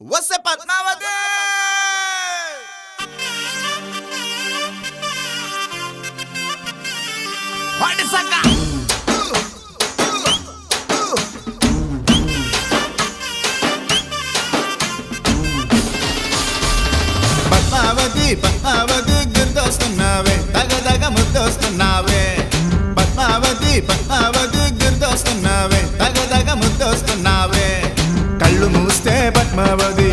వస్తే పద్మావతి వాడి సక్క పద్మావతి పద్మావతి గుర్తొస్తున్నావే తగదగ ముద్దొస్తున్నావే పద్మావతి పద్మావతి గుర్తొస్తున్నావే తగదగ ముద్దొస్తున్నావే కళ్ళు మూస్తే పద్మావతి